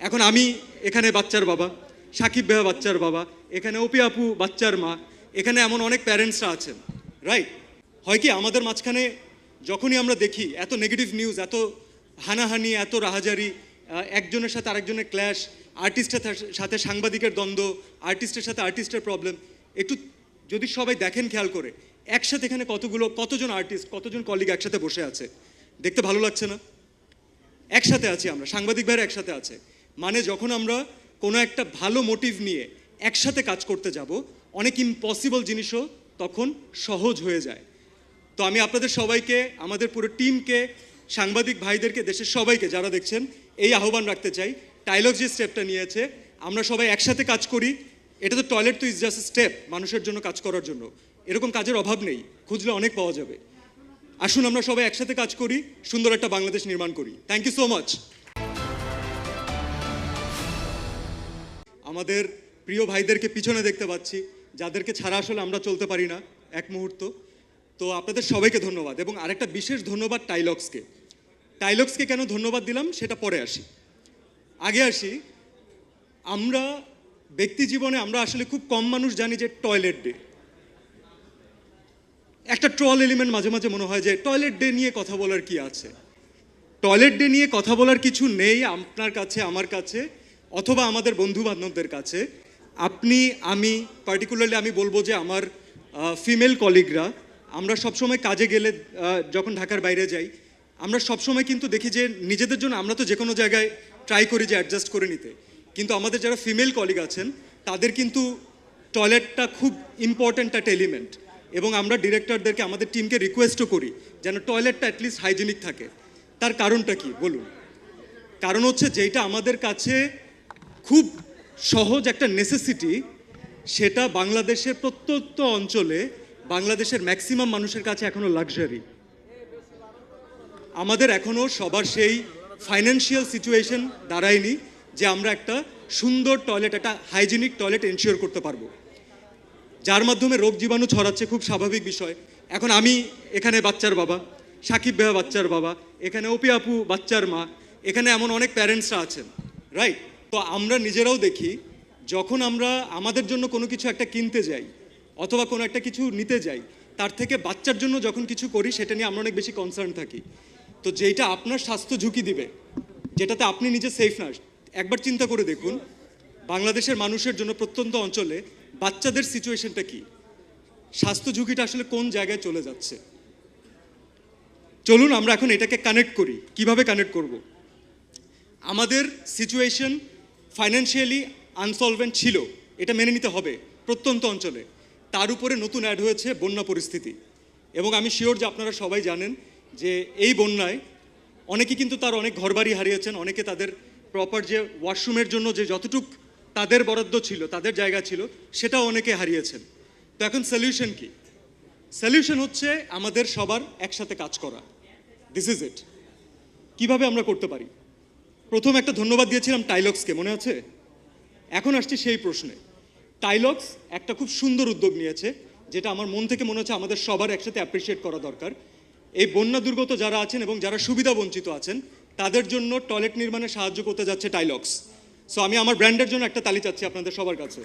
এখন আমি এখানে বাচ্চার বাবা, সাকিব ভাইয়া বাচ্চার বাবা, এখানে অপি আপু বাচ্চার মা, এখানে এমন অনেক প্যারেন্টসরা আছেন, রাইট? হয় কি আমাদের মাঝখানে যখনই আমরা দেখি এত নেগেটিভ নিউজ, এত হানাহানি, এত রাহাজারি, একজনের সাথে আরেকজনের ক্ল্যাশ, আর্টিস্টের সাথে সাংবাদিকের দ্বন্দ্ব, আর্টিস্টের সাথে আর্টিস্টের প্রবলেম, একটু যদি সবাই দেখেন খেয়াল করে একসাথে এখানে কতজন আর্টিস্ট, কতজন কলিগ একসাথে বসে আছে, দেখতে ভালো লাগছে না? একসাথে আছি আমরা, সাংবাদিক ভাইরা একসাথে আছে, মানে যখন আমরা কোনো একটা ভালো মোটিভ নিয়ে একসাথে কাজ করতে যাব, অনেক ইম্পসিবল জিনিসও তখন সহজ হয়ে যায়। তো আমি আপনাদের সবাইকে, আমাদের পুরো টিমকে, সাংবাদিক ভাইদেরকে, দেশের সবাইকে যারা দেখছেন, এই আহ্বান রাখতে চাই, টাইলক্স যে স্টেপটা নিয়েছে, আমরা সবাই একসাথে কাজ করি। এটা তো টয়লেট তো ইজ জাস্ট স্টেপ মানুষের জন্য কাজ করার জন্য, এরকম কাজের অভাব নেই, খুঁজলে অনেক পাওয়া যাবে। আসুন আমরা সবাই একসাথে কাজ করি, সুন্দর একটা বাংলাদেশ নির্মাণ করি। Thank you so much. আমাদের প্রিয় ভাইদেরকে পিছনে দেখতে পাচ্ছি, যাদেরকে ছাড়া আসলে আমরা চলতে পারি না এক মুহূর্ত। তো আপনাদের সবাইকে ধন্যবাদ, এবং আরেকটা বিশেষ ধন্যবাদ টাইলক্সকে। টাইলক্সকে কেন ধন্যবাদ দিলাম সেটা পরে আসি, আগে আসি আমরা ব্যক্তি জীবনে আমরা আসলে খুব কম মানুষ জানি যে টয়লেট ডে একটা ট্রল এলিমেন্ট মাঝে মাঝে মনে হয় যে টয়লেট ডে নিয়ে কথা বলার কি আছে। টয়লেট ডে নিয়ে কথা বলার কিছু নেই আপনার কাছে, আমার কাছে, অথবা আমাদের বন্ধু বান্ধবদের কাছে। আপনি, আমি, পার্টিকুলারলি আমি বলবো যে আমার ফিমেল কলিগরা, আমরা সবসময় কাজে গেলে, যখন ঢাকার বাইরে যাই, আমরা সবসময় কিন্তু দেখি যে নিজেদের জন্য আমরা তো যে কোনো জায়গায় ট্রাই করি যে অ্যাডজাস্ট করে নিতে, কিন্তু আমাদের যারা ফিমেল কলিগ আছেন তাদের কিন্তু টয়লেটটা খুব ইম্পর্ট্যান্ট একটা এলিমেন্ট, এবং আমরা ডিরেক্টরদেরকে, আমাদের টিমকে রিকোয়েস্টও করি যেন টয়লেটটা অ্যাটলিস্ট হাইজেনিক থাকে। তার কারণটা কি বলুন? কারণ হচ্ছে যেটা আমাদের কাছে খুব সহজ একটা নেসেসিটি, সেটা বাংলাদেশের প্রত্যন্ত অঞ্চলে, বাংলাদেশের ম্যাক্সিমাম মানুষের কাছে এখনও লাক্সারি। আমাদের এখনও সবার সেই ফাইন্যান্সিয়াল সিচুয়েশন দাঁড়ায়নি যে আমরা একটা সুন্দর টয়লেট, একটা হাইজেনিক টয়লেট এনশিওর করতে পারবো, যার মাধ্যমে রোগ জীবাণু ছড়াচ্ছে, খুব স্বাভাবিক বিষয়। এখন আমি এখানে বাচ্চার বাবা, সাকিব ভাইয়া বাচ্চার বাবা, এখানে অপি আপু বাচ্চার মা, এখানে এমন অনেক প্যারেন্টসরা আছেন, রাইট? তো আমরা নিজেরাও দেখি যখন আমরা আমাদের জন্য কোনো কিছু একটা কিনতে যাই অথবা কোনো একটা কিছু নিতে যাই, তার থেকে বাচ্চার জন্য যখন কিছু করি সেটা নিয়ে আমরা অনেক বেশি কনসার্ন থাকি। তো যেটা আপনার স্বাস্থ্য ঝুঁকি দিবে, যেটাতে আপনি নিজে সেফ না, একবার চিন্তা করে দেখুন বাংলাদেশের মানুষের জন্য প্রত্যন্ত অঞ্চলে বাচ্চাদের সিচুয়েশনটা কি, স্বাস্থ্য ঝুঁকিটা আসলে কোন জায়গায় চলে যাচ্ছে। চলুন আমরা এখন এটাকে কানেক্ট করি। কিভাবে কানেক্ট করব? আমাদের সিচুয়েশন ফাইন্যান্সিয়ালি আনসলভেন্ট ছিল, এটা মেনে নিতে হবে প্রত্যন্ত অঞ্চলে। তার উপরে নতুন অ্যাড হয়েছে বন্যা পরিস্থিতি, এবং আমি শিওর যে আপনারা সবাই জানেন যে এই বন্যায় অনেকে কিন্তু তার অনেক ঘরবাড়ি হারিয়েছেন, অনেকে তাদের প্রপার যে ওয়াশরুমের জন্য যে যতটুক তাদের বরাদ্দ ছিল, তাদের জায়গা ছিল, সেটাও অনেকে হারিয়েছেন। তো এখন সলিউশন কি? সলিউশন হচ্ছে আমাদের সবার একসাথে কাজ করা। This is it. কীভাবে আমরা করতে পারি? প্রথম একটা ধন্যবাদ দিয়েছিলাম টাইলক্সকে, মনে আছে? এখন আসছি সেই প্রশ্নে। টাইলক্স একটা খুব সুন্দর উদ্যোগ নিয়েছে, যেটা আমার মন থেকে মনে হচ্ছে আমাদের সবার একসাথে অ্যাপ্রিসিয়েট করা দরকার। এই বন্যা দুর্গত যারা আছেন এবং যারা সুবিধা বঞ্চিত আছেন তাদের জন্য টয়লেট নির্মাণে সাহায্য করতে যাচ্ছে টাইলক্স। সো আমি আমার ব্র্যান্ডের জন্য একটা তালি চাচ্ছি আপনাদের সবার কাছে।